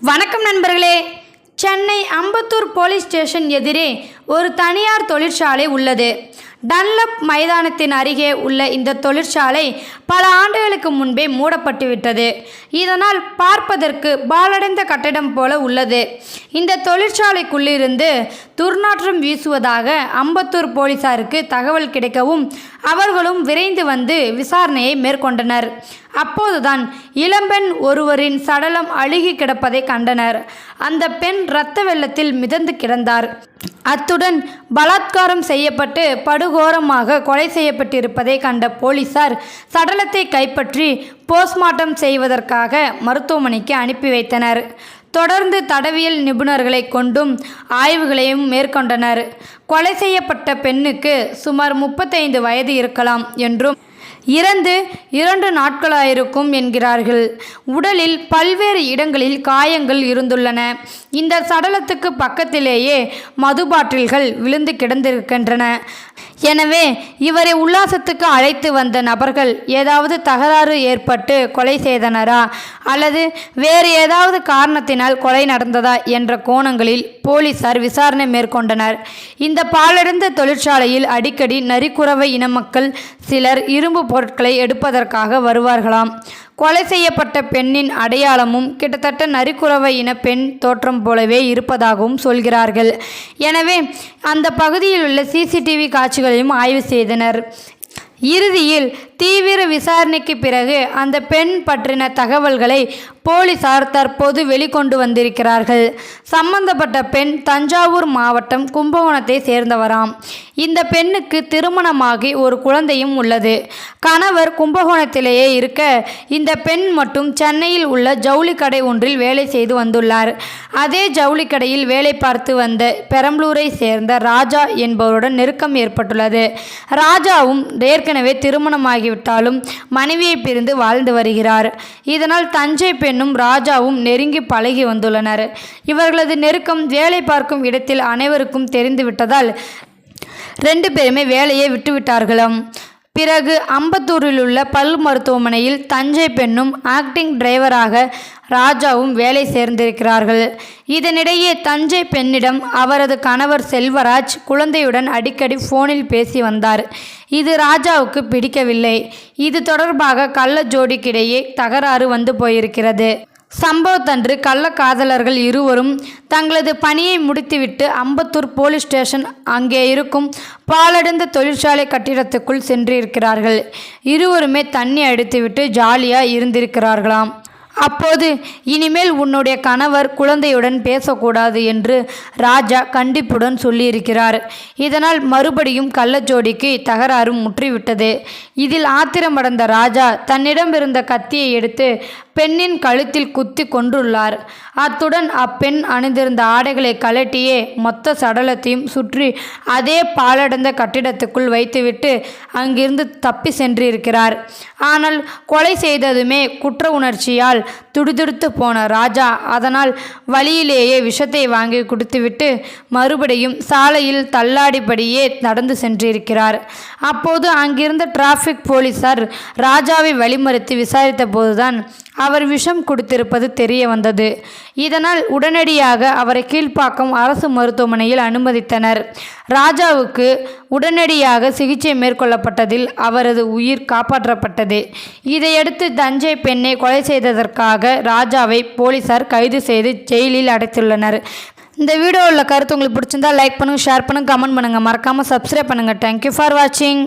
வணக்கம் நண்பர்களே. Chennai Ambattur police station எதிரே ஒரு தனியார் தொழிற்சாலை உள்ளது. டன்லப் மைதானத்தின் அருகே உள்ள இந்த தொழிற்சாலை பல ஆண்டுகளுக்கு முன்பே மூடப்பட்டுவிட்டது. இதனால் பார்ப்பதற்கு பாழடைந்த கட்டிடம் போல உள்ளது. இந்த தொழிற்சாலைக்குள்ளிருந்து துர்நாற்றம் வீசுவதாக அம்பத்தூர் போலீசாருக்கு தகவல் கிடைக்கவும் அவர்களும் விரைந்து வந்து விசாரணையை மேற்கொண்டனர். அப்போதுதான் இளம்பெண் ஒருவரின் சடலம் அழுகி கிடப்பதை கண்டனர். அந்த பெண் இரத்த வெள்ளத்தில் மிதந்து கிடந்தார். அத்துடன் பலாத்காரம் செய்யப்பட்டு படுகோரமாக கொலை செய்யப்பட்டிருப்பதை கண்ட போலீசார் சடலத்தை கைப்பற்றி போஸ்ட்மார்ட்டம் செய்வதற்காக மருத்துவமனைக்கு அனுப்பி வைத்தனர். தொடர்ந்து தடவியல் நிபுணர்களை கொண்டும் ஆய்வுகளையும் மேற்கொண்டனர். கொலை செய்யப்பட்ட பெண்ணுக்கு சுமார் 35 வயது இருக்கலாம் என்றும் இறந்து 2 நாட்களாயிருக்கும் என்கிறார்கள். உடலில் பல்வேறு இடங்களில் காயங்கள் இருந்துள்ளன. இந்த சடலத்துக்கு பக்கத்திலேயே மது பாட்டில்கள் விழுந்து கிடந்திருக்கின்றன. எனவே இவரை உல்லாசத்துக்கு அழைத்து வந்த நபர்கள் ஏதாவது தகராறு ஏற்பட்டு கொலை செய்தனரா அல்லது வேறு ஏதாவது காரணத்தினால் கொலை நடந்ததா என்ற கோணங்களில் போலீசார் விசாரணை மேற்கொண்டனர். இந்த பாழடைந்த தொழிற்சாலையில் அடிக்கடி நரிக்குறவை இன மக்கள் சிலர் இரும்பு பொருட்களை எடுப்பதற்காக வருவார்களாம். கொலை செய்யப்பட்ட பெண்ணின் அடையாளமும் கிட்டத்தட்ட நரிக்குறவை இன பெண் தோற்றம் போலவே இருப்பதாகவும் சொல்கிறார்கள். எனவே அந்த பகுதியில் உள்ள சிசிடிவி காட்சிகளையும் ஆய்வு செய்தனர். இறுதியில் தீவிர விசாரணைக்கு பிறகு அந்த பெண் பற்றின தகவல்களை போலீசார் தற்போது வெளிக்கொண்டு வந்திருக்கிறார்கள். சம்பந்தப்பட்ட பெண் தஞ்சாவூர் மாவட்டம் கும்பகோணத்தை சேர்ந்தவராம். இந்த பெண்ணுக்கு திருமணமாகி ஒரு குழந்தையும் உள்ளது. கணவர் கும்பகோணத்திலேயே இருக்க இந்த பெண் மட்டும் சென்னையில் உள்ள ஜவுளி கடை ஒன்றில் வேலை செய்து வந்துள்ளார். அதே ஜவுளி கடையில் வேலை பார்த்து வந்த பெரம்பலூரை சேர்ந்த ராஜா என்பவருடன் நெருக்கம் ஏற்பட்டுள்ளது. ராஜாவும் ஏற்கனவே திருமணமாகிவிட்டாலும் மனைவியை பிரிந்து வாழ்ந்து வருகிறார். இதனால் தஞ்சை பெண்ணும் ராஜாவும் நெருங்கி பழகி வந்துள்ளனர். இவர்களது நெருக்கம் வேலை பார்க்கும் இடத்தில் அனைவருக்கும் தெரிந்துவிட்டதால் 2 பேருமே வேலையை விட்டுவிட்டார்களாம். பிறகு அம்பத்தூரில் உள்ள பல் மருத்துவமனையில் தஞ்சை பெண்ணும் ஆக்டிங் டிரைவராக ராஜாவும் வேலை சேர்ந்திருக்கிறார்கள். இதனிடையே தஞ்சை பெண்ணிடம் அவரது கணவர் செல்வராஜ் குழந்தையுடன் அடிக்கடி போனில் பேசி வந்தார். இது ராஜாவுக்கு பிடிக்கவில்லை. இது தொடர்பாக கள்ள ஜோடிக்கிடையே தகராறு வந்து போயிருக்கிறது. சம்பவத்தன்று கள்ளக்காதலர்கள் இருவரும் தங்களது பணியை முடித்துவிட்டு அம்பத்தூர் போலீஸ் ஸ்டேஷன் அங்கே இருக்கும் பாழடைந்த தொழிற்சாலை கட்டிடத்துக்குள் சென்றிருக்கிறார்கள். இருவருமே தண்ணி அடித்துவிட்டு ஜாலியாக இருந்திருக்கிறார்களாம். அப்போது இனிமேல் உன்னுடைய கணவர் குழந்தையுடன் பேசக்கூடாது என்று ராஜா கண்டிப்புடன் சொல்லியிருக்கிறார். இதனால் மறுபடியும் கள்ளஜோடிக்கு தகராறும் முற்றிவிட்டது. இதில் ஆத்திரமடைந்த ராஜா தன்னிடமிருந்த கத்தியை எடுத்து பெண்ணின் கழுத்தில் குத்தி கொன்றுள்ளார். அத்துடன் அப்பெண் அணிந்திருந்த ஆடைகளை கழட்டியே மொத்த சடலத்தையும் சுற்றி அதே பாழடைந்த கட்டிடத்துக்குள் வைத்துவிட்டு அங்கிருந்து தப்பி சென்றிருக்கிறார். ஆனால் கொலை செய்ததுமே குற்ற உணர்ச்சியால் துடிதுடித்து போன ராஜா அதனால் வழியிலேயே விஷத்தை வாங்கி குடித்துவிட்டு மறுபடியும் சாலையில் தள்ளாடிப்படியே நடந்து சென்றிருக்கிறார். அப்போது அங்கிருந்த டிராஃபிக் போலீசார் ராஜாவை வழிமறித்து விசாரித்த போதுதான் அவர் விஷம் குடித்திருப்பது தெரிய வந்தது. இதனால் உடனடியாக அவரை கீழ்ப்பாக்கம் அரசு மருத்துவமனையில் அனுமதித்தனர். ராஜாவுக்கு உடனடியாக சிகிச்சை மேற்கொள்ளப்பட்டதில் அவரது உயிர் காப்பாற்றப்பட்டது. இதையடுத்து தஞ்சை பெண்ணை கொலை செய்ததற்காக ராஜாவை போலீசார் கைது செய்து ஜெயிலில் அடைத்துள்ளனர். இந்த வீடியோவில் கருத்து உங்களுக்கு பிடிச்சிருந்தா லைக் பண்ணுங்கள், ஷேர் பண்ணுங்கள், கமெண்ட் பண்ணுங்கள், மறக்காமல் சப்ஸ்கிரைப் பண்ணுங்கள். தேங்க்யூ ஃபார் வாட்சிங்.